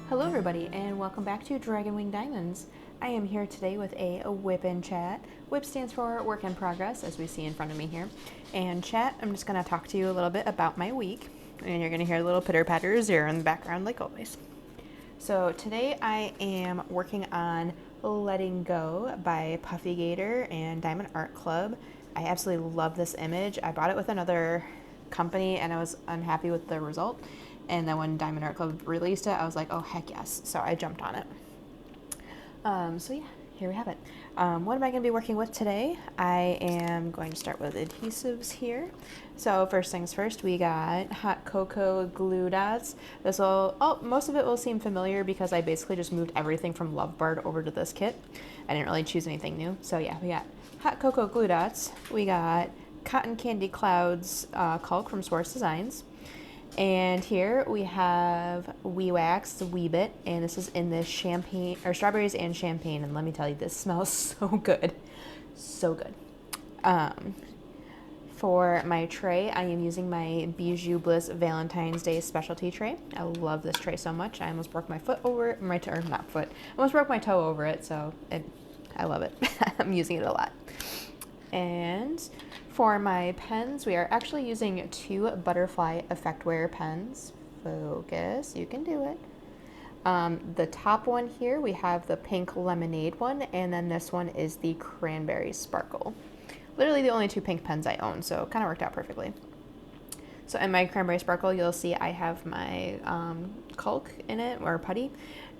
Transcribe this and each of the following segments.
Hello everybody and welcome back to Dragon Wing Diamonds. I am here today with a WIP and Chat. WIP stands for Work in Progress, as we see in front of me here. And Chat, I'm just going to talk to you a little bit about my week. And you're going to hear a little pitter-patter zero in the background like always. So today I am working on Letting Go by Puffygator and Diamond Art Club. I absolutely love this image. I bought it with another company and I was unhappy with the result. And then when Diamond Art Club released it, I was like, oh, heck yes. So I jumped on it. So yeah, here we have it. What am I going to be working with today? I am going to start with adhesives here. So first things first, we got hot cocoa glue dots. Most of it will seem familiar because I basically just moved everything from Lovebird over to this kit. I didn't really choose anything new. So yeah, we got hot cocoa glue dots. We got cotton candy clouds caulk from Source Designs. And here we have Wee Wax, the Wee Bit, and this is in this champagne, or strawberries and champagne, and let me tell you, this smells so good. So good. For my tray, I am using my Bijou Bliss Valentine's Day specialty tray. I love this tray so much. I almost broke my foot over it, I almost broke my toe over it, so I love it. I'm using it a lot. And for my pens, we are actually using two butterfly effect wear pens. Focus, you can do it. The top one here, we have the pink lemonade one, and then this one is the cranberry sparkle. Literally the only two pink pens I own, so it kind of worked out perfectly. So in my cranberry sparkle, you'll see I have my caulk in it, or putty,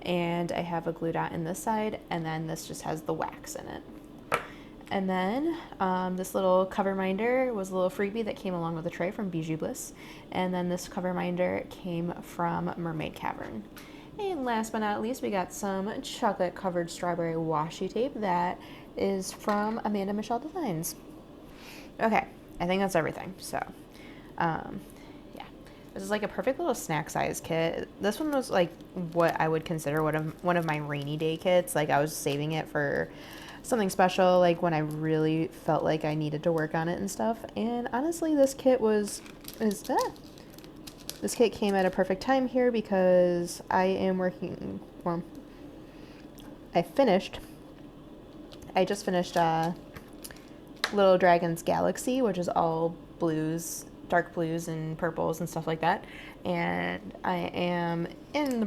and I have a glue dot in this side, and then this just has the wax in it. And then this little cover minder was a little freebie that came along with the tray from Bijou Bliss. And then this cover minder came from Mermaid Cavern. And last but not least, we got some chocolate covered strawberry washi tape that is from Amanda Michelle Designs. Okay, I think that's everything. So, yeah. This is like a perfect little snack size kit. This one was like what I would consider one of my rainy day kits. Like I was saving it for something special, like when I really felt like I needed to work on it and stuff. And honestly, this kit this kit came at a perfect time here because I just finished Little Dragon's Galaxy, which is all blues, dark blues and purples and stuff like that. And I am in the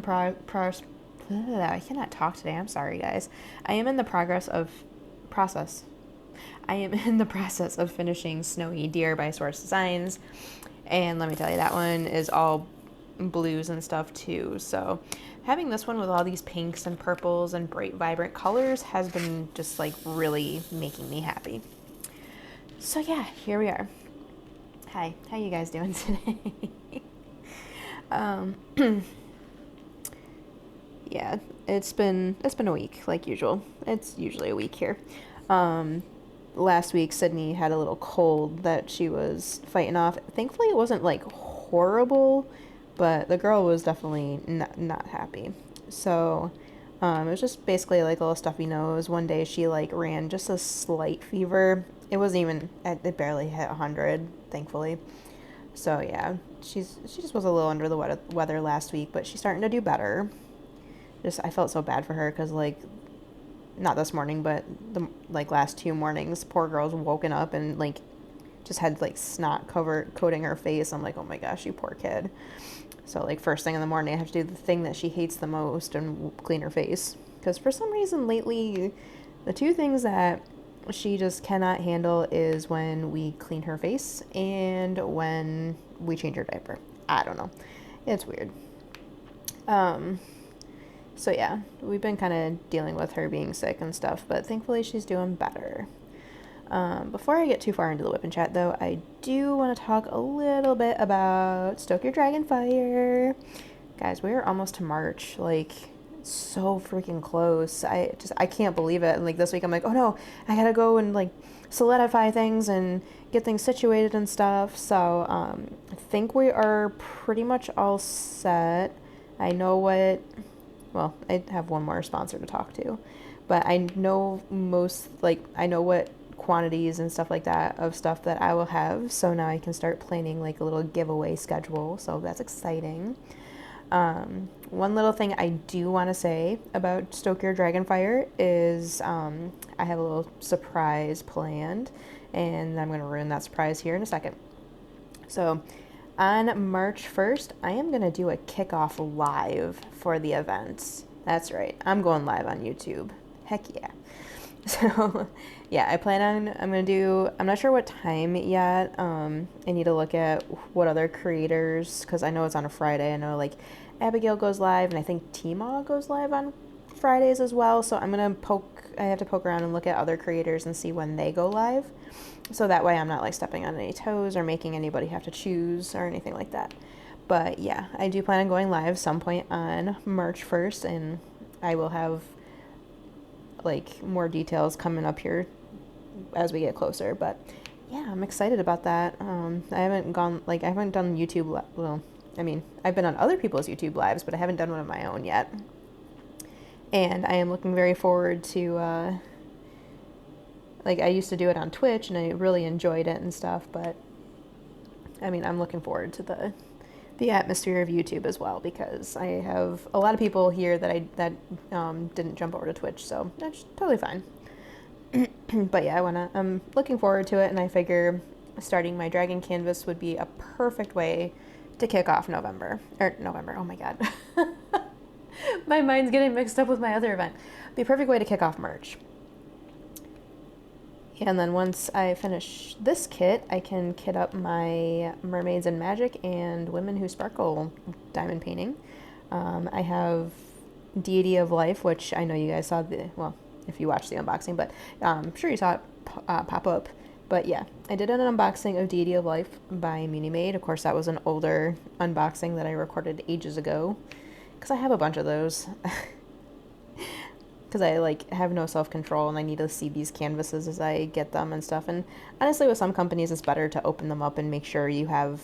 I cannot talk today. I'm sorry, guys. I am in the process of finishing Snowy Deer by Source Designs. And let me tell you, that one is all blues and stuff too. So having this one with all these pinks and purples and bright, vibrant colors has been just like really making me happy. So yeah, here we are. Hi, how you guys doing today? Yeah, it's been a week like usual. It's usually a week here. Last week Sydney had a little cold that she was fighting off. Thankfully it wasn't like horrible, but the girl was definitely not happy. So it was just basically like a little stuffy nose. One day she like ran just a slight fever. It wasn't even, it barely hit 100, thankfully. So yeah, she just was a little under the weather last week, but she's starting to do better. I felt so bad for her because like, not this morning, but the like last 2 mornings, poor girl's woken up and like just had like snot coating her face. I'm like, oh my gosh, you poor kid. So like first thing in the morning, I have to do the thing that she hates the most and clean her face. Because for some reason lately, the 2 things that she just cannot handle is when we clean her face and when we change her diaper. I don't know. It's weird. So yeah, we've been kind of dealing with her being sick and stuff, but thankfully she's doing better. Before I get too far into the WIP and Chat though, I do want to talk a little bit about Stoke Your Dragon Fire. Guys, we're almost to March, like so freaking close. I can't believe it. And like this week I'm like, oh no, I gotta go and like solidify things and get things situated and stuff. So I think we are pretty much all set. I have one more sponsor to talk to, but I know what quantities and stuff like that of stuff that I will have. So now I can start planning like a little giveaway schedule. So that's exciting. One little thing I do want to say about Stoke Your Dragonfire is I have a little surprise planned, and I'm going to ruin that surprise here in a second. So on March 1st, I am going to do a kickoff live for the event. That's right, I'm going live on YouTube. Heck yeah. So yeah, I'm not sure what time yet. I need to look at what other creators, because I know it's on a Friday. I know like Abigail goes live, and I think Tima goes live on Fridays as well. So I have to poke around and look at other creators and see when they go live. So that way I'm not like stepping on any toes or making anybody have to choose or anything like that. But yeah, I do plan on going live some point on March 1st, and I will have like more details coming up here as we get closer. But yeah, I'm excited about that. I haven't done YouTube. Well, I mean, I've been on other people's YouTube lives, but I haven't done one of my own yet. And I am looking very forward to, I used to do it on Twitch, and I really enjoyed it and stuff, but I mean, I'm looking forward to the atmosphere of YouTube as well, because I have a lot of people here that didn't jump over to Twitch, so that's totally fine. But yeah, I'm looking forward to it, and I figure starting my dragon canvas would be a perfect way to kick off November. Oh my god. My mind's getting mixed up with my other event. Be a perfect way to kick off March. And then once I finish this kit, I can kit up my Mermaids and Magic and Women Who Sparkle diamond painting. I have Deity of Life, which I know you guys saw if you watched the unboxing, but I'm sure you saw it pop up. But yeah, I did an unboxing of Deity of Life by Munimade. Of course, that was an older unboxing that I recorded ages ago, because I have a bunch of those. Because I have no self-control, and I need to see these canvases as I get them and stuff. And honestly, with some companies, it's better to open them up and make sure you have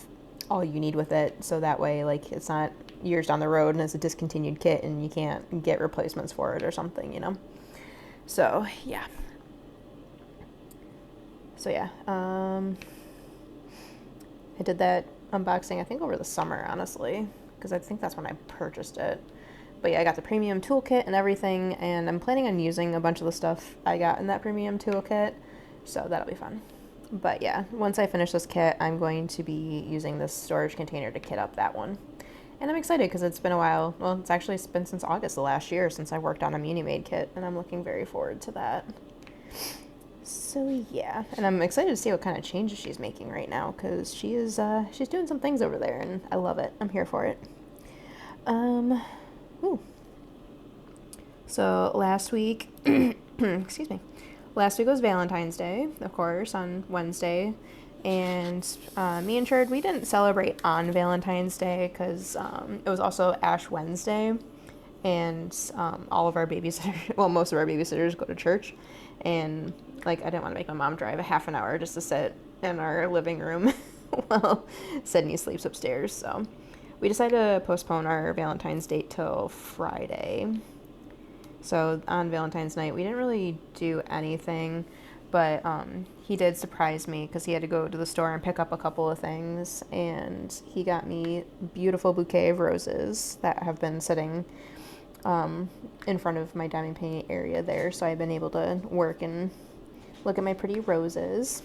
all you need with it, so that way it's not years down the road and it's a discontinued kit and you can't get replacements for it or something, you know. So yeah. I did that unboxing I think over the summer, honestly, because I think that's when I purchased it. But yeah, I got the premium toolkit and everything, and I'm planning on using a bunch of the stuff I got in that premium toolkit, so that'll be fun. But yeah, once I finish this kit, I'm going to be using this storage container to kit up that one. And I'm excited because it's been a while. Well, it's actually been since August of last year since I worked on a Munimade kit, and I'm looking very forward to that. So yeah, and I'm excited to see what kind of changes she's making right now, because she's doing some things over there, and I love it. I'm here for it. Ooh. So last week, excuse me, last week was Valentine's Day, of course, on Wednesday, and me and Cherd, we didn't celebrate on Valentine's Day because it was also Ash Wednesday, and all of our babysitters, well, most of our babysitters go to church, and I didn't want to make my mom drive a half an hour just to sit in our living room while Sydney sleeps upstairs, so we decided to postpone our Valentine's date till Friday. So on Valentine's night, we didn't really do anything, but he did surprise me because he had to go to the store and pick up a couple of things, and he got me a beautiful bouquet of roses that have been sitting in front of my diamond painting area there, so I've been able to work and look at my pretty roses.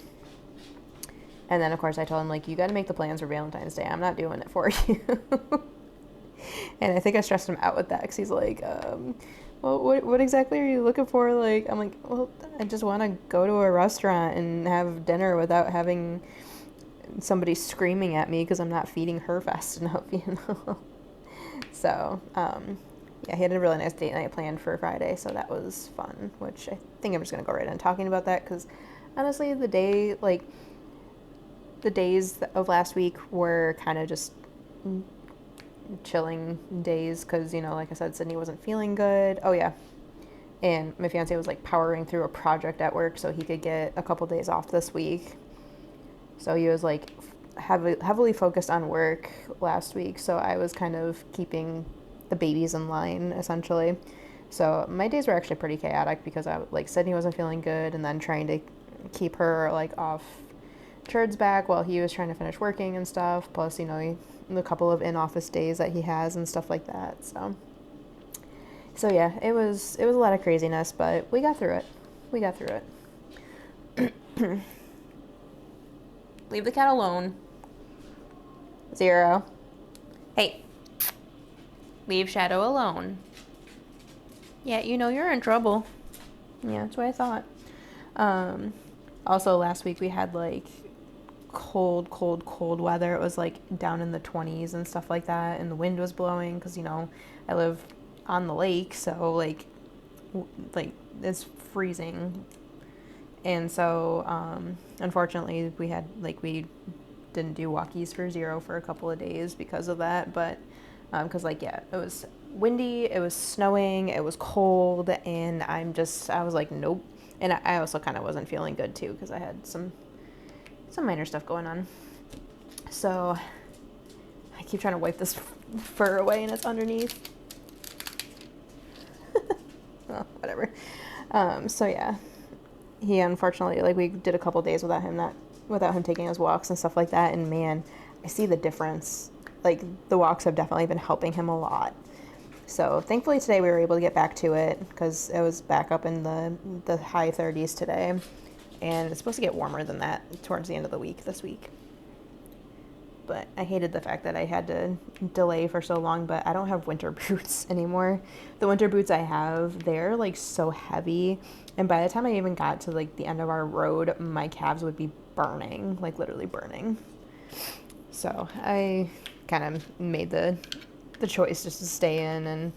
And then, of course, I told him, you got to make the plans for Valentine's Day. I'm not doing it for you. And I think I stressed him out with that because he's like, well, what exactly are you looking for? I'm like, well, I just want to go to a restaurant and have dinner without having somebody screaming at me because I'm not feeding her fast enough, you know? So, yeah, he had a really nice date night planned for Friday, so that was fun, which I think I'm just going to go right on talking about that because, honestly, the days of last week were kind of just chilling days because, like I said, Sydney wasn't feeling good. Oh, yeah. And my fiance was, powering through a project at work so he could get a couple days off this week. So he was, heavily focused on work last week, so I was kind of keeping the babies in line, essentially. So my days were actually pretty chaotic because Sydney wasn't feeling good, and then trying to keep her like off Churd's back while he was trying to finish working and stuff. Plus, you know, the couple of in-office days that he has and stuff like that. So yeah, it was a lot of craziness, but we got through it. We got through it. Leave the cat alone. Zero. Hey. Leave Shadow alone. Yeah, you know you're in trouble. Yeah, that's what I thought. Also, last week we had like cold weather. It was like down in the 20s and stuff like that, and the wind was blowing because, you know, I live on the lake, so like it's freezing. And so unfortunately we didn't do walkies for Zero for a couple of days because of that, but because like, yeah, it was windy, it was snowing, it was cold, and I was like, nope. And I also kind of wasn't feeling good too because I had some minor stuff going on. So I keep trying to wipe this fur away and it's underneath. Well, whatever. So yeah, he unfortunately, like, we did a couple days without him taking his walks and stuff like that, and man, I see the difference. Like, the walks have definitely been helping him a lot. So thankfully today we were able to get back to it because it was back up in the high 30s today, and it's supposed to get warmer than that towards the end of the week this week. But I hated the fact that I had to delay for so long, but I don't have winter boots anymore. The winter boots I have, they're like so heavy, and by the time I even got to like the end of our road, my calves would be burning, like literally burning. So I kind of made the choice just to stay in, and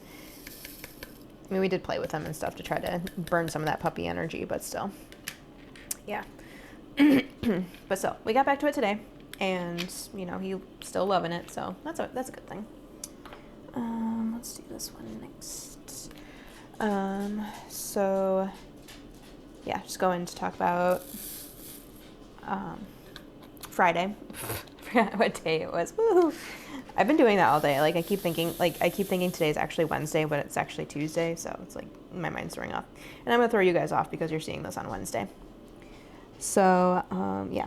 I mean, we did play with him and stuff to try to burn some of that puppy energy, but still, yeah. But still, we got back to it today, and you know, he's still loving it, so that's a good thing. Let's do this one next. So yeah, just going to talk about Friday. Forgot what day it was. Woo! I've been doing that all day. Like, I keep thinking today's actually Wednesday, but it's actually Tuesday, so it's like my mind's throwing off. And I'm gonna throw you guys off because you're seeing this on Wednesday. So yeah,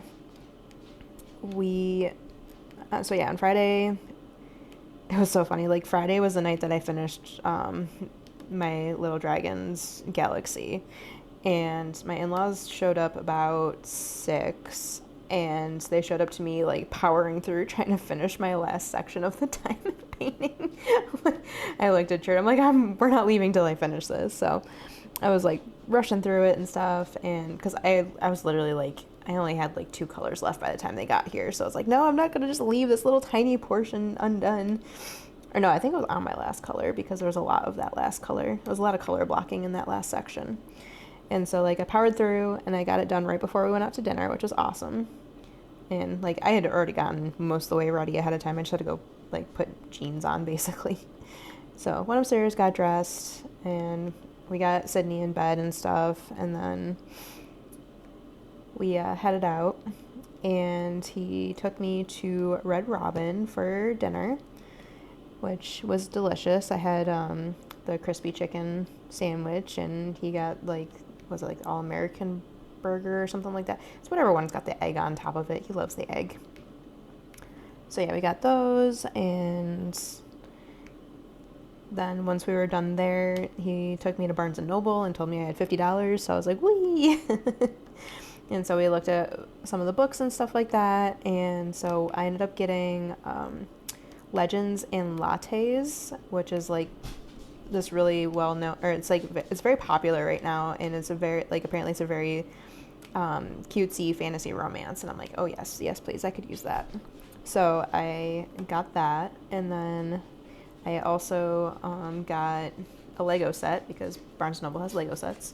so yeah, on Friday, it was so funny. Like, Friday was the night that I finished my Little Dragons Galaxy, and my in-laws showed up about 6, and they showed up to me like powering through trying to finish my last section of the diamond painting. I looked at Chert, I'm like, we're not leaving till I finish this. So I was like rushing through it and stuff, and because I was literally like, I only had like 2 colors left by the time they got here, so I was like, no, I'm not gonna just leave this little tiny portion undone. Or no, I think it was on my last color because there was a lot of that last color. There was a lot of color blocking in that last section. And so like I powered through and I got it done right before we went out to dinner, which was awesome. And like I had already gotten most of the way ready ahead of time. I just had to go like put jeans on basically. So went upstairs, got dressed, and we got Sydney in bed and stuff, and then we headed out, and he took me to Red Robin for dinner, which was delicious. I had the crispy chicken sandwich, and he got like, was it like all American burger or something like that? It's whatever one's got the egg on top of it. He loves the egg. So yeah, we got those, and then once we were done there, he took me to Barnes & Noble and told me I had $50, so I was like, whee! And so we looked at some of the books and stuff like that, and so I ended up getting Legends and Lattes, which is like this really well-known, or it's like, it's very popular right now, and it's a very, like, apparently it's a very cutesy fantasy romance, and I'm like, oh yes, please, I could use that. So I got that, and then I also got a Lego set because Barnes & Noble has Lego sets.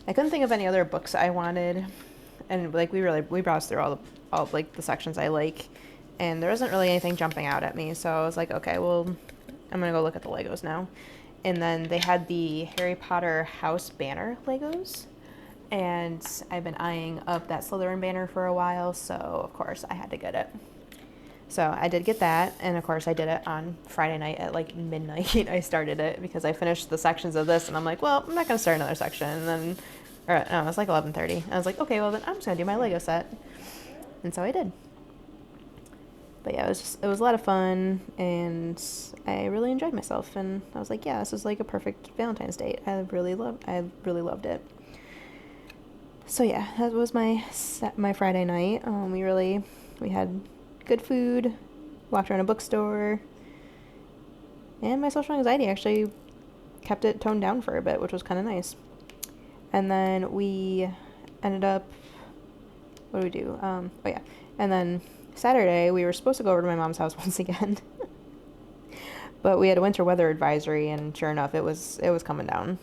I couldn't think of any other books I wanted, and like we browsed through all like the sections I like, and there wasn't really anything jumping out at me. So I was like, okay, well, I'm gonna go look at the Legos now. And then they had the Harry Potter house banner Legos, and I've been eyeing up that Slytherin banner for a while, so of course I had to get it. So I did get that, and of course I did it on Friday night at like midnight. I started it because I finished the sections of this, and I'm like, well, I'm not going to start another section. And then Or no, it was like 11:30. I was like, okay, well then I'm just gonna do my Lego set, and so I did. But yeah, it was a lot of fun, and I really enjoyed myself. And I was like, yeah, this is like a perfect Valentine's date. I really loved it. So yeah, that was my Friday night. We had good food, walked around a bookstore, and my social anxiety actually kept it toned down for a bit, which was kind of nice. And then we ended up, what did we do? And then Saturday we were supposed to go over to my mom's house once again, but we had a winter weather advisory, and sure enough, it was coming down.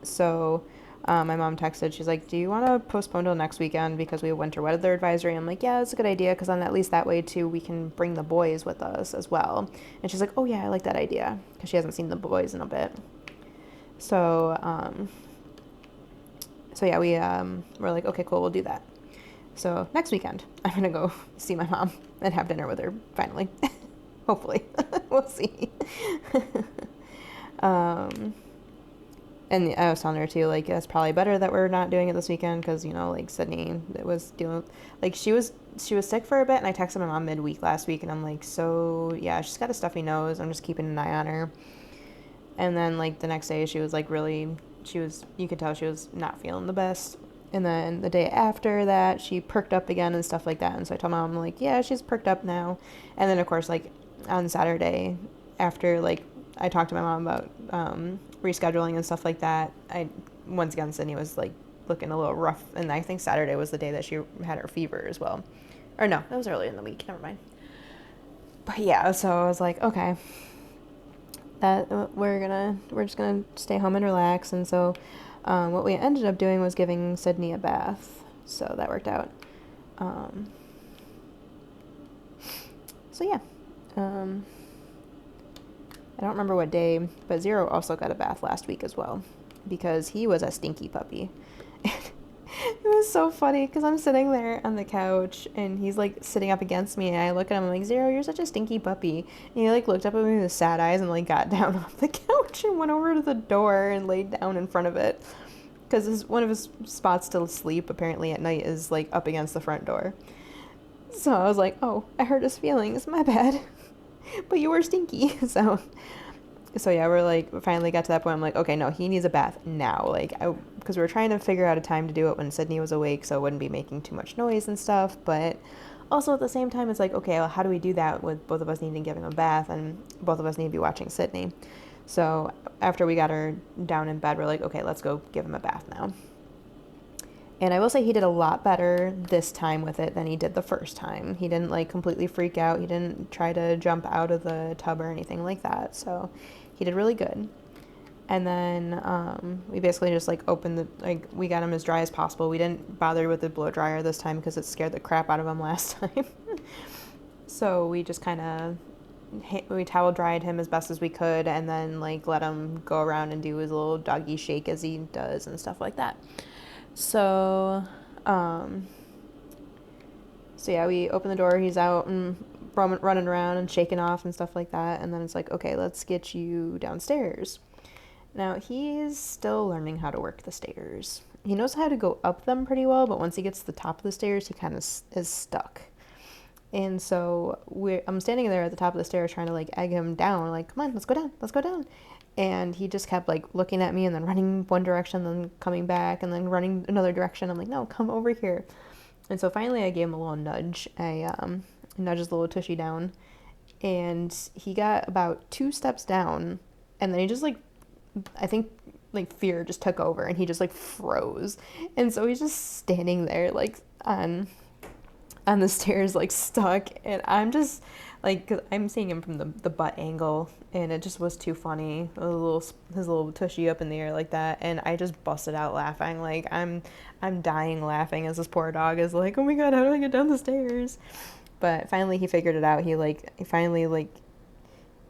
So my mom texted, she's like, do you want to postpone till next weekend because we have winter weather advisory? I'm like, yeah, that's a good idea, because then at least that way too we can bring the boys with us as well. And she's like, oh yeah, I like that idea, because she hasn't seen the boys in a bit. So yeah, we were like, okay, cool, we'll do that. So next weekend I'm gonna go see my mom and have dinner with her finally. Hopefully. We'll see. And I was telling her too, like, it's probably better that we're not doing it this weekend, because, you know, like, Sydney was dealing, like, she was sick for a bit, and I texted my mom midweek last week, and I'm like, so yeah, she's got a stuffy nose, I'm just keeping an eye on her. And then, like, the next day she was like really, you could tell she was not feeling the best. And then the day after that, she perked up again and stuff like that. And so I told my mom, like, yeah, she's perked up now. And then, of course, like, on Saturday, after, like, I talked to my mom about rescheduling and stuff like that, once again, Sydney was, like, looking a little rough. And I think Saturday was the day that she had her fever as well. Or no, that was early in the week. Never mind. But yeah, so I was like, okay, that we're just gonna stay home and relax. And so what we ended up doing was giving Sydney a bath, so that worked out. So yeah, I don't remember what day, but Zero also got a bath last week as well, because he was a stinky puppy. It was so funny, because I'm sitting there on the couch, and he's, like, sitting up against me, and I look at him, I'm like, Zero, you're such a stinky puppy. And he, like, looked up at me with sad eyes and, like, got down off the couch and went over to the door and laid down in front of it, because one of his spots to sleep, apparently, at night is, like, up against the front door. So I was like, oh, I hurt his feelings, my bad. But you were stinky. So yeah, we're like, finally got to that point. I'm like, okay, no, he needs a bath now. Like, because we were trying to figure out a time to do it when Sydney was awake, so it wouldn't be making too much noise and stuff. But also at the same time, it's like, okay, well, how do we do that with both of us needing to give him a bath and both of us need to be watching Sydney? So after we got her down in bed, we're like, okay, let's go give him a bath now. And I will say he did a lot better this time with it than he did the first time. He didn't, like, completely freak out. He didn't try to jump out of the tub or anything like that. So he did really good. And then we basically just, like, we got him as dry as possible. We didn't bother with the blow dryer this time because it scared the crap out of him last time. So we just kind of, we towel dried him as best as we could, and then, like, let him go around and do his little doggy shake as he does and stuff like that. So yeah, we open the door, he's out and running around and shaking off and stuff like that, and then it's like, okay, let's get you downstairs. Now, he's still learning how to work the stairs. He knows how to go up them pretty well, but once he gets to the top of the stairs, he kind of is stuck. And so I'm standing there at the top of the stairs trying to, like, egg him down, like, come on, let's go down. And he just kept, like, looking at me and then running one direction, then coming back, and then running another direction. I'm like, no, come over here. And so finally I gave him a little nudge. I nudged his little tushy down, and he got about 2 steps down, and then he just, like, I think, like, fear just took over, and he just, like, froze. And so he's just standing there, like, on the stairs, like, stuck, and I'm just, like, 'cause I'm seeing him from the butt angle, and it just was too funny, his little tushy up in the air like that, and I just busted out laughing. Like, I'm dying laughing as this poor dog is like, oh my god, how do I get down the stairs? But finally he figured it out. He finally, like,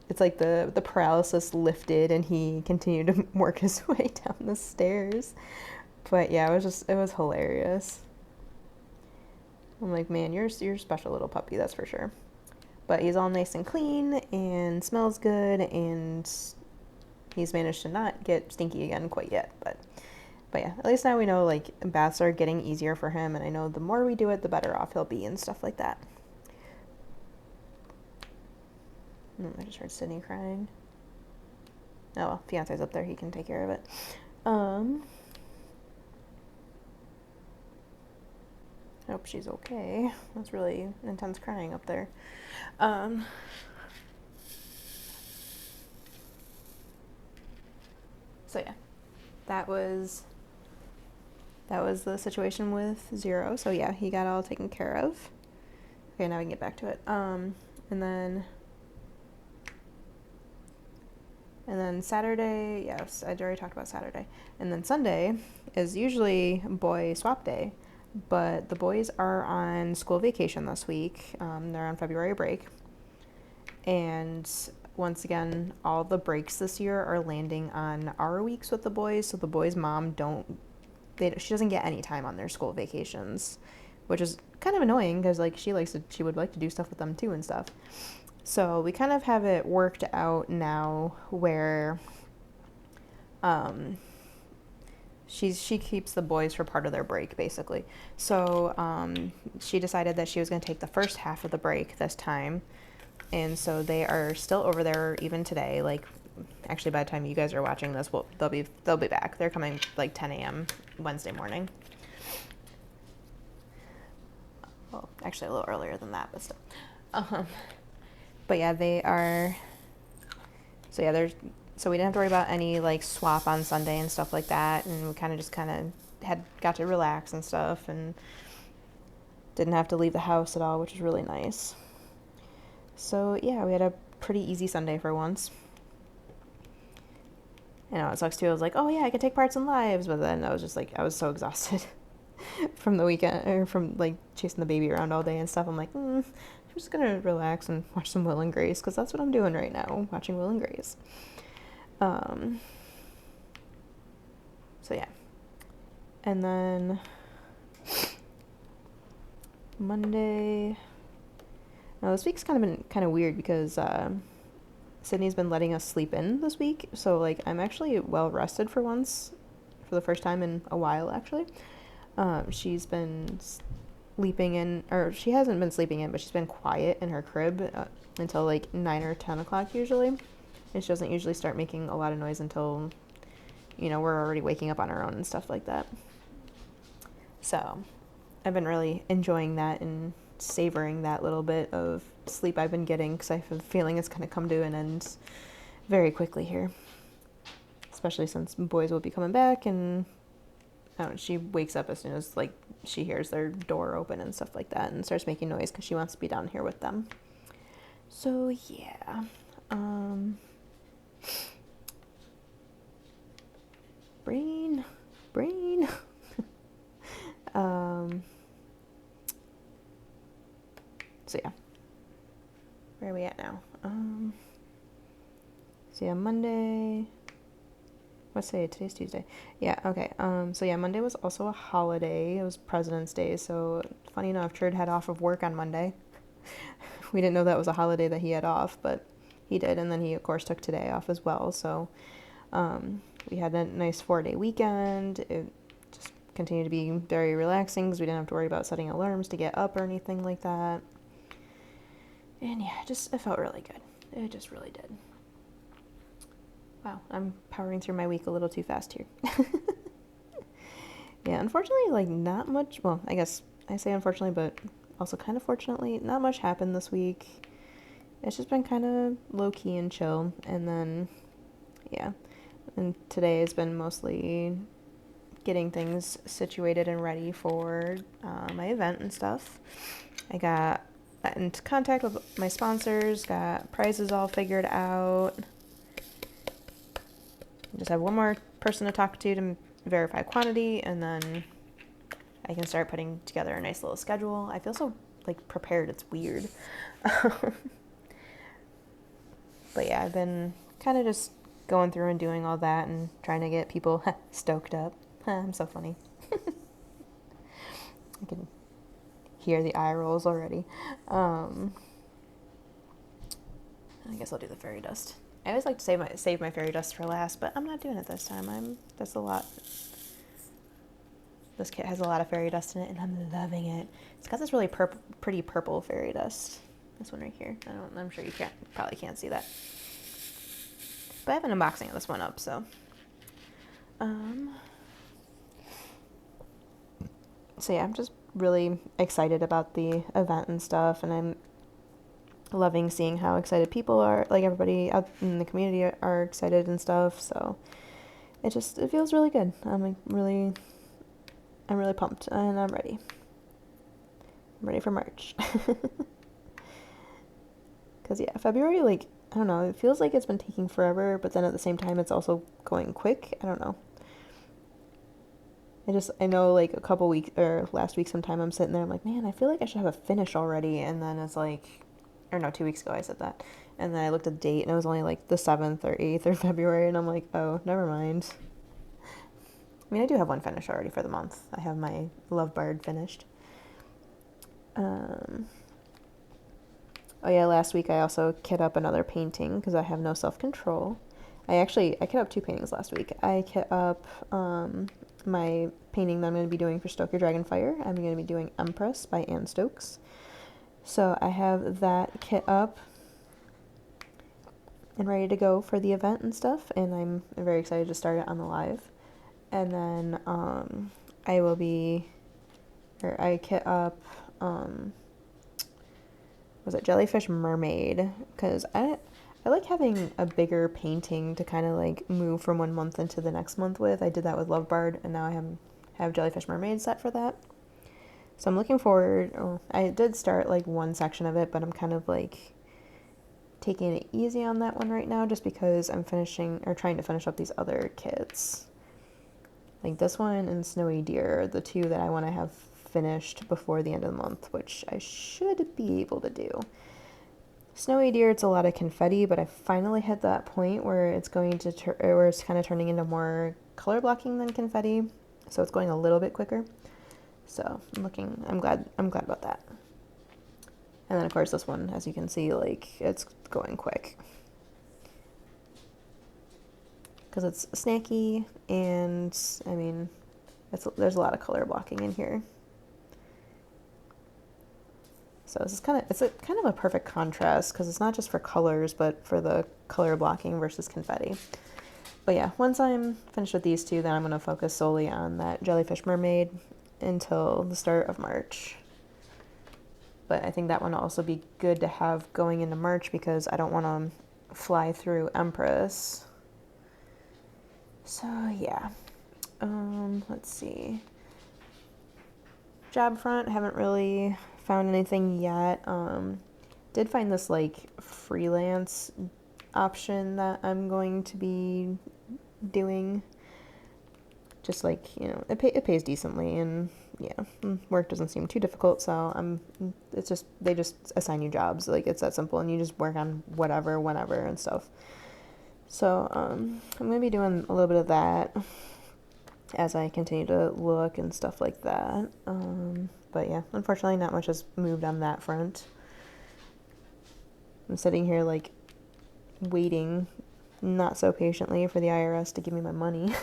it's like the paralysis lifted, and he continued to work his way down the stairs. But yeah, it was hilarious. I'm like, man, you're a special little puppy, that's for sure. But he's all nice and clean and smells good, and he's managed to not get stinky again quite yet. But But yeah, at least now we know like baths are getting easier for him, and I know the more we do it, the better off he'll be and stuff like that. I just heard Sydney crying. Oh well, fiance's up there, he can take care of it. I hope she's okay. That's really intense crying up there. So yeah, that was the situation with Zero. So yeah, he got all taken care of. Okay, now we can get back to it. And then Saturday, yes, I already talked about Saturday. And then Sunday is usually boy swap day, but the boys are on school vacation this week. They're on February break. And once again, all the breaks this year are landing on our weeks with the boys, so the boys' mom she doesn't get any time on their school vacations, which is kind of annoying because like she would like to do stuff with them too and stuff. So we kind of have it worked out now where she keeps the boys for part of their break basically. So she decided that she was going to take the first half of the break this time. And so they are still over there even today. Like, actually, by the time you guys are watching this, they'll be back. They're coming like 10 a.m. Wednesday morning. Well, actually a little earlier than that, but still. But yeah, they are. So yeah, so we didn't have to worry about any like swap on Sunday and stuff like that, and we kind of got to relax and stuff, and didn't have to leave the house at all, which was really nice. So yeah, we had a pretty easy Sunday for once. I know it sucks too. I was like, oh yeah, I could take parts in lives, but then I was just like, I was so exhausted from the weekend, or from like chasing the baby around all day and stuff. I'm like, I'm just gonna relax and watch some Will and Grace, because that's what I'm doing right now, watching Will and Grace. So yeah, and then Monday. Now this week's been kind of weird because Sydney's been letting us sleep in this week, so like I'm actually well rested for once, for the first time in a while actually. She's been sleeping in, or she hasn't been sleeping in, but she's been quiet in her crib until like 9 or 10 o'clock usually, and she doesn't usually start making a lot of noise until, we're already waking up on our own and stuff like that. So I've been really enjoying that and savoring that little bit of sleep I've been getting, because I have a feeling it's going to come to an end very quickly here, especially since boys will be coming back, and she wakes up as soon as like she hears their door open and stuff like that, and starts making noise because she wants to be down here with them. So yeah, brain so yeah, where are we at now? So yeah, Monday, let's say today's Tuesday. Yeah, okay. So yeah, Monday was also a holiday. It was President's Day, so funny enough, Trud had off of work on Monday. We didn't know that was a holiday that he had off, but he did, and then he of course took today off as well. So we had a nice 4-day weekend. It just continued to be very relaxing because we didn't have to worry about setting alarms to get up or anything like that. And yeah, it felt really good. It just really did. Wow, I'm powering through my week a little too fast here. Yeah, unfortunately, like not much, well, I guess I say unfortunately, but also kind of fortunately, not much happened this week. It's just been kind of low-key and chill, and then, yeah, and today has been mostly getting things situated and ready for my event and stuff. I got in contact with my sponsors, got prices all figured out. Just have one more person to talk to verify quantity, and then I can start putting together a nice little schedule. I feel so like prepared, it's weird. But yeah, I've been kind of just going through and doing all that and trying to get people stoked up. I'm so funny. I can hear the eye rolls already. I guess I'll do the fairy dust. I always like to save my fairy dust for last, but I'm not doing it this time. That's a lot. This kit has a lot of fairy dust in it, and I'm loving it. It's got this really pretty purple fairy dust. This one right here. I'm sure you probably can't see that. But I have an unboxing of this one up, so. So yeah, I'm just really excited about the event and stuff, and I'm loving seeing how excited people are, like everybody out in the community are excited and stuff. So it feels really good. I'm really pumped, and I'm ready. I'm ready for March. Because yeah, February, like, I don't know, it feels like it's been taking forever, but then at the same time it's also going quick. I don't know. I know like a couple weeks, or last week sometime, I'm sitting there, I'm like, man, I feel like I should have a finish already. And then it's like, or no, 2 weeks ago I said that. And then I looked at the date and it was only like the 7th or 8th of February. And I'm like, oh, never mind. I mean, I do have one finish already for the month. I have my Love Bard finished. Oh yeah, last week I also kit up another painting because I have no self-control. I kit up 2 paintings last week. I kit up my painting that I'm going to be doing for Stoke Your Dragonfire. I'm going to be doing Empress by Anne Stokes. So I have that kit up and ready to go for the event and stuff, and I'm very excited to start it on the live. And then I kit up was it Jellyfish Mermaid, because I like having a bigger painting to kind of like move from one month into the next month with. I did that with Love Bard, and now I have Jellyfish Mermaid set for that. So I'm looking forward. I did start like one section of it, but I'm kind of like taking it easy on that one right now, just because I'm trying to finish up these other kits. Like this one and Snowy Deer are the 2 that I want to have finished before the end of the month, which I should be able to do. Snowy Deer, it's a lot of confetti, but I finally hit that point where it's going to where it's kind of turning into more color blocking than confetti, so it's going a little bit quicker. So I'm glad about that. And then of course this one, as you can see, like it's going quick because it's snacky, and I mean, there's a lot of color blocking in here. So it's kind of a perfect contrast, because it's not just for colors, but for the color blocking versus confetti. But yeah, once I'm finished with these 2, then I'm going to focus solely on that Jellyfish Mermaid until the start of March. But I think that one will also be good to have going into March, because I don't want to fly through Empress. So yeah, let's see. Job front, haven't really found anything yet. Did find this like freelance option that I'm going to be doing. Just like, you know, it pays decently, and yeah, work doesn't seem too difficult. So they just assign you jobs. Like, it's that simple, and you just work on whatever, whenever, and stuff. So I'm gonna be doing a little bit of that as I continue to look and stuff like that. But yeah, unfortunately not much has moved on that front. I'm sitting here like waiting not so patiently for the IRS to give me my money.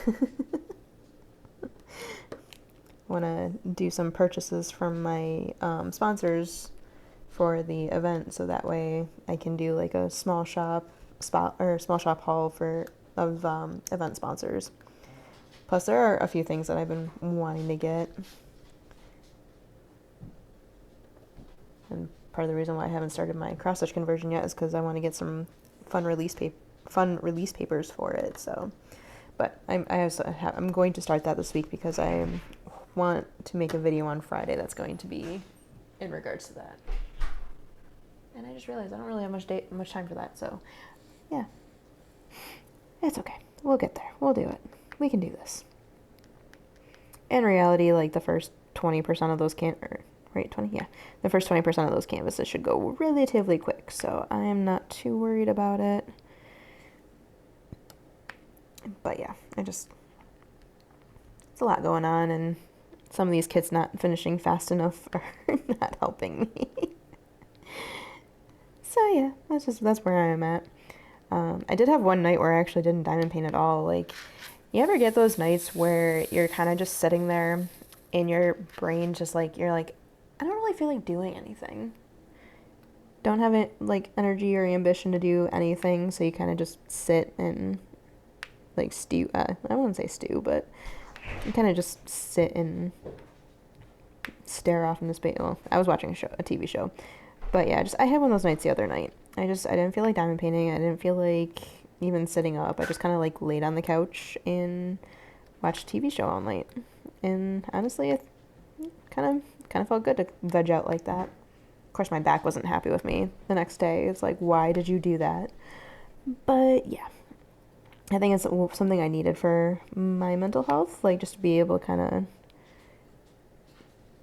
Want to do some purchases from my sponsors for the event, so that way I can do like a small shop haul of event sponsors. Plus, there are a few things that I've been wanting to get. And part of the reason why I haven't started my cross-stitch conversion yet is because I want to get some fun release papers for it. So, but I'm going to start that this week, because I want to make a video on Friday that's going to be in regards to that. And I just realized I don't really have much time for that. So, yeah, it's okay. We'll get there. We'll do it. We can do this. In reality, like the first 20% of those the first 20% of those canvases should go relatively quick, so I am not too worried about it. But yeah, it's a lot going on, and some of these kits not finishing fast enough are not helping me. So yeah, that's where I am at. I did have one night where I actually didn't diamond paint at all. Like, you ever get those nights where you're kind of just sitting there and your brain just like, you're like, I don't really feel like doing anything. Don't have it like energy or ambition to do anything, so you kind of just sit and like stew. I wouldn't say stew, but you kind of just sit and stare off into space. Well, I was watching a TV show, but yeah, I had one of those nights the other night. I didn't feel like diamond painting. I didn't feel like even sitting up. I just kind of like laid on the couch and watched a TV show all night. And honestly, it kind of felt good to veg out like that. Of course, my back wasn't happy with me the next day. It's like, why did you do that? But yeah, I think it's something I needed for my mental health, like just to be able to kind of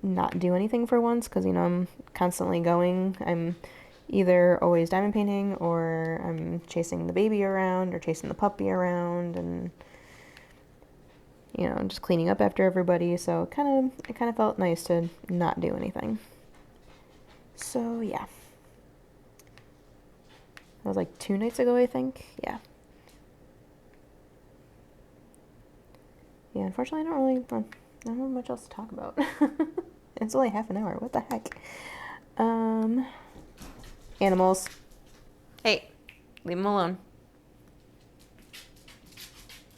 not do anything for once, because, you know, I'm constantly going. I'm either always diamond painting, or I'm chasing the baby around, or chasing the puppy around, and, you know, just cleaning up after everybody. So it kind of felt nice to not do anything. So yeah, that was like 2 nights ago, I think. Yeah. Yeah, unfortunately, I don't have much else to talk about. It's only half an hour. What the heck? Animals. Hey, leave them alone.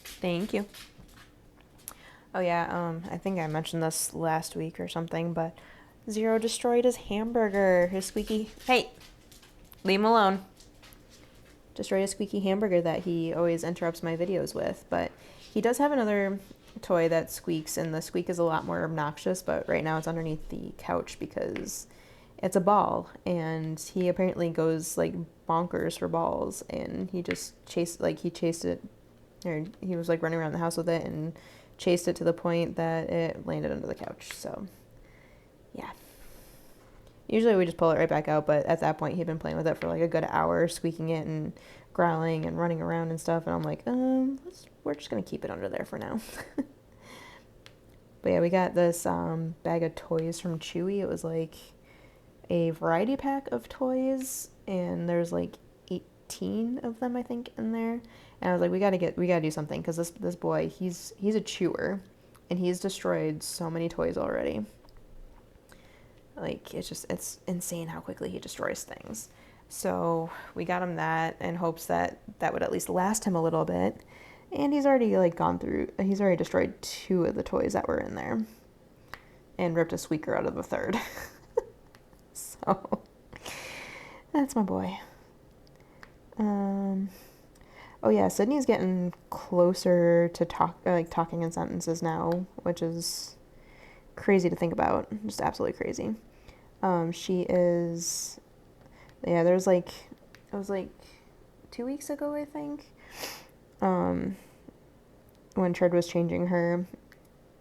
Thank you. Oh yeah, I think I mentioned this last week or something, but Zero destroyed his hamburger. His squeaky... Hey, leave him alone. Destroyed a squeaky hamburger that he always interrupts my videos with, but he does have another toy that squeaks, and the squeak is a lot more obnoxious, but right now it's underneath the couch because it's a ball, and he apparently goes like bonkers for balls, and he chased it, or he was like running around the house with it and chased it to the point that it landed under the couch. So yeah, usually we just pull it right back out, but at that point he'd been playing with it for like a good hour, squeaking it and growling and running around and stuff, and I'm like, we're just gonna keep it under there for now. But yeah, we got this bag of toys from Chewy. It was like a variety pack of toys, and there's like 18 of them, I think, in there. And I was like, we gotta do something, because this boy, he's a chewer, and he's destroyed so many toys already. Like, it's insane how quickly he destroys things. So we got him that in hopes that would at least last him a little bit. And he's already he's already destroyed 2 of the toys that were in there, and ripped a squeaker out of the 3rd. So that's my boy. Oh yeah, Sydney's getting closer to talking in sentences now, which is crazy to think about. Just absolutely crazy. She is, yeah, it was like 2 weeks ago, I think, when Tread was changing her.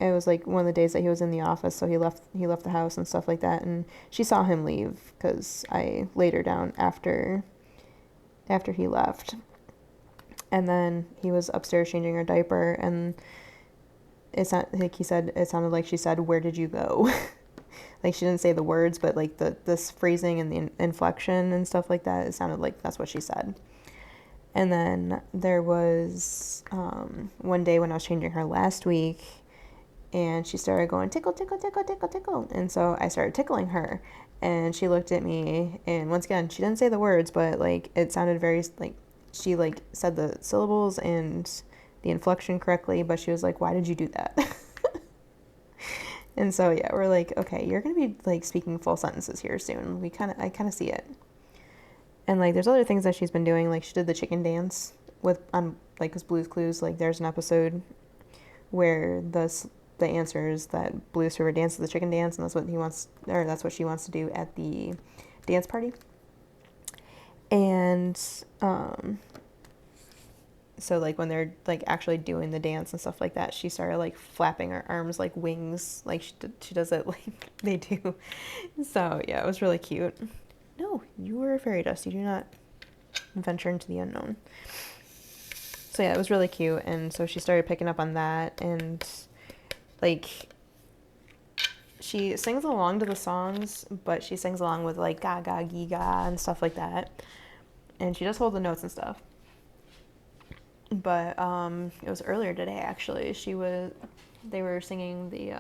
It was like one of the days that he was in the office, so he left the house and stuff like that, and she saw him leave because I laid her down after he left. And then he was upstairs changing her diaper, and it's not like it sounded like she said, "Where did you go?" Like, she didn't say the words, but like this phrasing and the inflection and stuff like that, it sounded like that's what she said. And then there was one day when I was changing her last week, and she started going, tickle, tickle, tickle, tickle, tickle. And so I started tickling her, and she looked at me, and once again, she didn't say the words, but like it sounded very like she like said the syllables and the inflection correctly, but she was like, "Why did you do that?" And so yeah, we're like, okay, you're gonna be like speaking full sentences here soon. I kind of see it. And like, there's other things that she's been doing. Like, she did the chicken dance with like, cause Blue's Clues, like there's an episode where the answer is that Blue Server dances the chicken dance, and that's what she wants to do at the dance party. And so like when they're like actually doing the dance and stuff like that, she started like flapping her arms like wings, like she does it like they do. So yeah, it was really cute. No, you were a fairy dust. You do not venture into the unknown. So yeah, it was really cute, and so she started picking up on that, and like she sings along to the songs, but she sings along with like gaga, giga, and stuff like that, and she does hold the notes and stuff. But it was earlier today, actually. They were singing the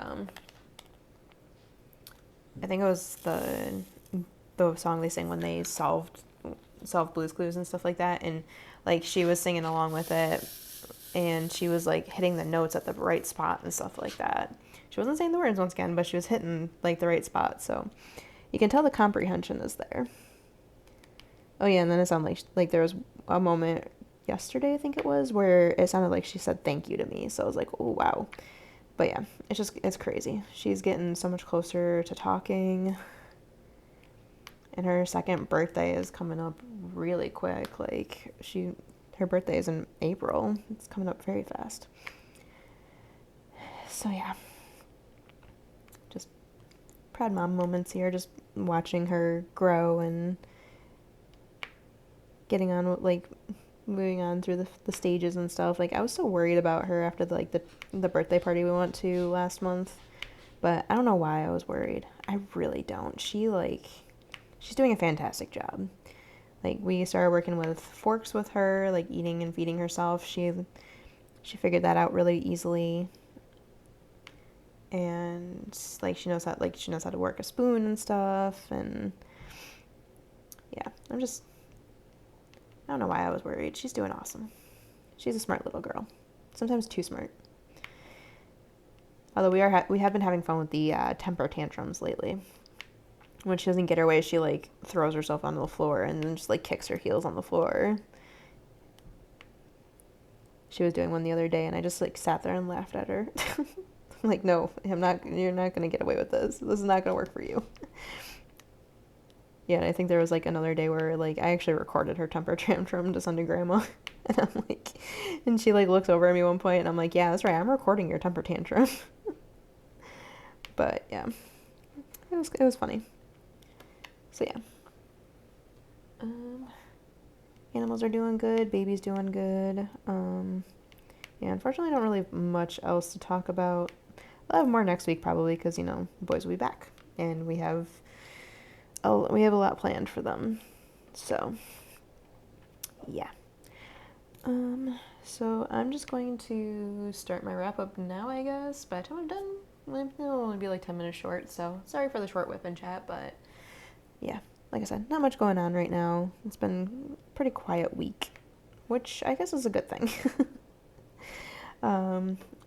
I think it was the song they sang when they solved Blue's Clues and stuff like that, and like she was singing along with it, and she was like hitting the notes at the right spot and stuff like that. She wasn't saying the words once again, but she was hitting like the right spot, so you can tell the comprehension is there. Oh yeah, and then it sounded like there was a moment yesterday, I think it was, where it sounded like she said thank you to me, so I was like, oh wow. But yeah, it's crazy. She's getting so much closer to talking, and her second birthday is coming up really quick. Like her birthday is in April. It's coming up very fast. So yeah, just proud mom moments here. Just watching her grow and getting on with like moving on through the stages and stuff. Like I was so worried about her after the birthday party we went to last month, but I don't know why I was worried. I really don't. She's doing a fantastic job. Like we started working with forks with her, like eating and feeding herself. She figured that out really easily, and like she knows how to work a spoon and stuff. And yeah, I don't know why I was worried. She's doing awesome. She's a smart little girl. Sometimes too smart. Although we have been having fun with the temper tantrums lately. When she doesn't get her way, she like throws herself onto the floor and then just like kicks her heels on the floor. She was doing one the other day, and I just like sat there and laughed at her. I'm like, no, you're not gonna get away with this. This is not gonna work for you. Yeah, and I think there was like another day where like I actually recorded her temper tantrum to send to grandma. And I'm like, and she like looks over at me one point, and I'm like, yeah, that's right, I'm recording your temper tantrum. But yeah, it was funny. So yeah, animals are doing good, baby's doing good. Yeah, unfortunately, I don't really have much else to talk about. I'll have more next week probably because boys will be back, and we have a lot planned for them. So yeah. So I'm just going to start my wrap up now, I guess. By the time I'm done, it'll only be like 10 minutes short, so sorry for the short WIP and Chat, but yeah, like I said, not much going on right now. It's been a pretty quiet week, which I guess is a good thing.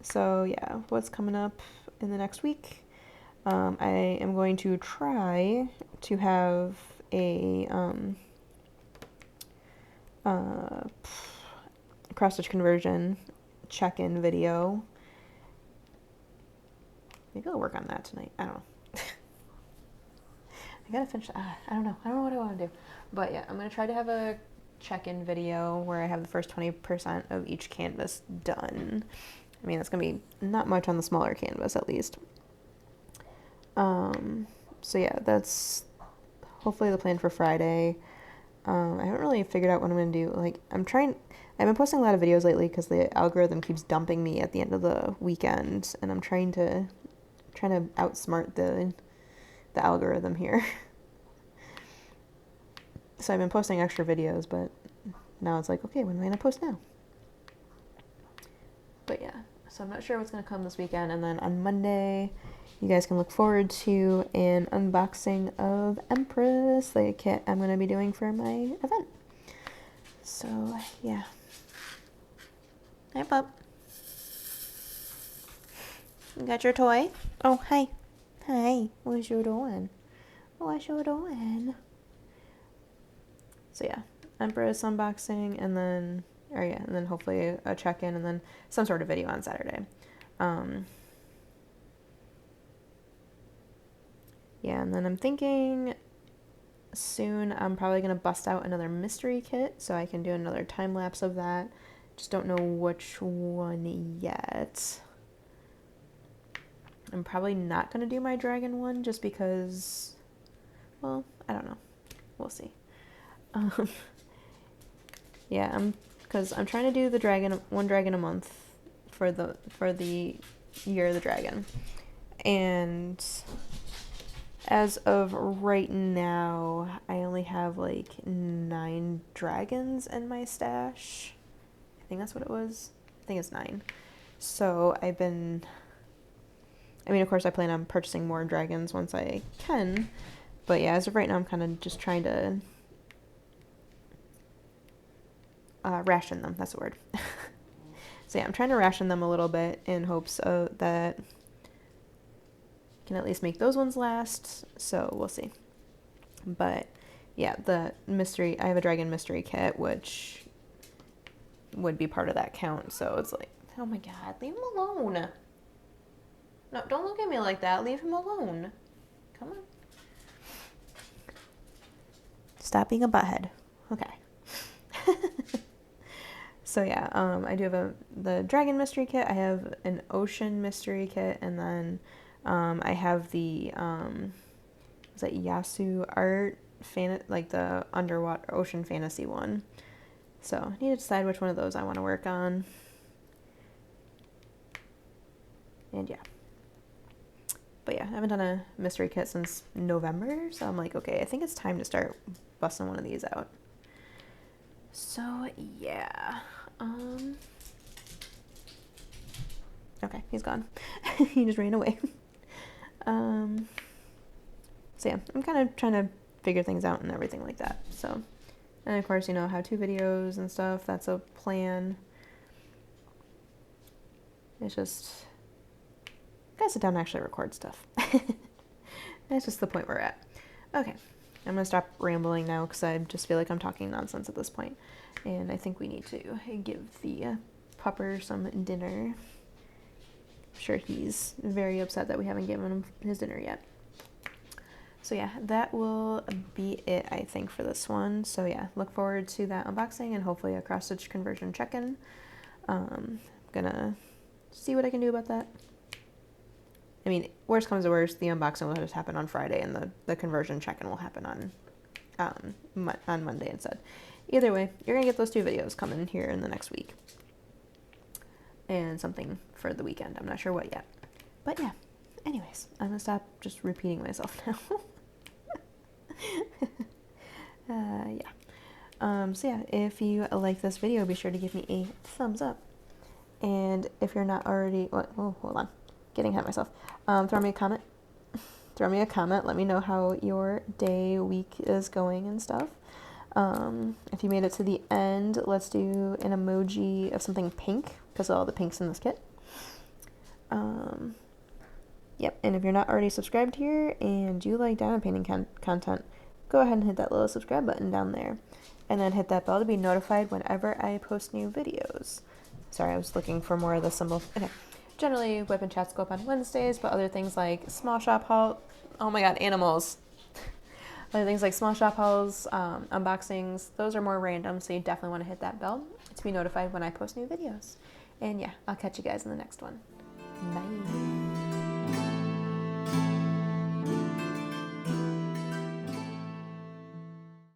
So yeah, what's coming up in the next week? I am going to try to have a cross-stitch conversion check-in video. Maybe I'll work on that tonight. I don't know. I gotta finish. I don't know. I don't know what I want to do. But yeah, I'm gonna try to have a check-in video where I have the first 20% of each canvas done. I mean, that's gonna be not much on the smaller canvas, at least. So yeah, that's hopefully the plan for Friday. I haven't really figured out what I'm gonna do. Like, I've been posting a lot of videos lately because the algorithm keeps dumping me at the end of the weekend, and I'm trying to outsmart the algorithm here. So I've been posting extra videos, but now it's like, okay, when am I gonna post now? But yeah, so I'm not sure what's gonna come this weekend, and then on Monday, you guys can look forward to an unboxing of Empress, the kit I'm gonna be doing for my event. So yeah. Hi, pup. You got your toy? Oh, hi. Hi. What's you doing? What's you doing? So yeah, Empress unboxing, and then hopefully a check-in, and then some sort of video on Saturday. Yeah, and then I'm thinking soon I'm probably going to bust out another mystery kit so I can do another time lapse of that. Just don't know which one yet. I'm probably not going to do my dragon one just because, well, I don't know. We'll see. Yeah, because I'm trying to do one dragon a month for the year of the dragon. And as of right now, I only have like 9 dragons in my stash. I think that's what it was. I think it's 9. So I've been I mean, of course, I plan on purchasing more dragons once I can. But yeah, as of right now, I'm kind of just trying to ration them. That's the word. So yeah, I'm trying to ration them a little bit in hopes of that I can at least make those ones last. So we'll see. But yeah, the mystery, I have a dragon mystery kit, which would be part of that count. So it's like, oh my god, leave him alone. No, don't look at me like that. Leave him alone. Come on. Stop being a butthead. Okay. So yeah, I do have the dragon mystery kit. I have an ocean mystery kit, and then I have the is that Yasu art like the underwater ocean fantasy one. So I need to decide which one of those I want to work on. And yeah. But yeah, I haven't done a mystery kit since November, so I'm like, okay, I think it's time to start busting one of these out. So yeah. Okay, he's gone. He just ran away. So yeah, I'm kind of trying to figure things out and everything like that. So, and of course, you know, how-to videos and stuff, that's a plan. It's just, gotta sit down and actually record stuff. That's just the point we're at. Okay, I'm gonna stop rambling now because I just feel like I'm talking nonsense at this point. And I think we need to give the pupper some dinner. I'm sure he's very upset that we haven't given him his dinner yet. So yeah, that will be it, I think, for this one. So yeah, look forward to that unboxing and hopefully a cross-stitch conversion check-in. I'm gonna see what I can do about that. I mean, worst comes to worst, the unboxing will just happen on Friday and the conversion check-in will happen on Monday instead. Either way, you're going to get those 2 videos coming here in the next week. And something for the weekend. I'm not sure what yet. But yeah, anyways, I'm going to stop just repeating myself now. Yeah. So yeah, if you like this video, be sure to give me a thumbs up. And if you're not already, oh, hold on, getting ahead of myself. Throw me a comment. Throw me a comment. Let me know how your day, week is going and stuff. If you made it to the end, let's do an emoji of something pink because of all the pinks in this kit. Yep. And if you're not already subscribed here and you like diamond painting content, go ahead and hit that little subscribe button down there. And then hit that bell to be notified whenever I post new videos. Sorry, I was looking for more of the symbol. Okay. Generally, WIP and Chats go up on Wednesdays, but other things like small shop haul. Oh my god, animals. Other things like small shop hauls, unboxings, those are more random, so you definitely want to hit that bell to be notified when I post new videos. And yeah, I'll catch you guys in the next one.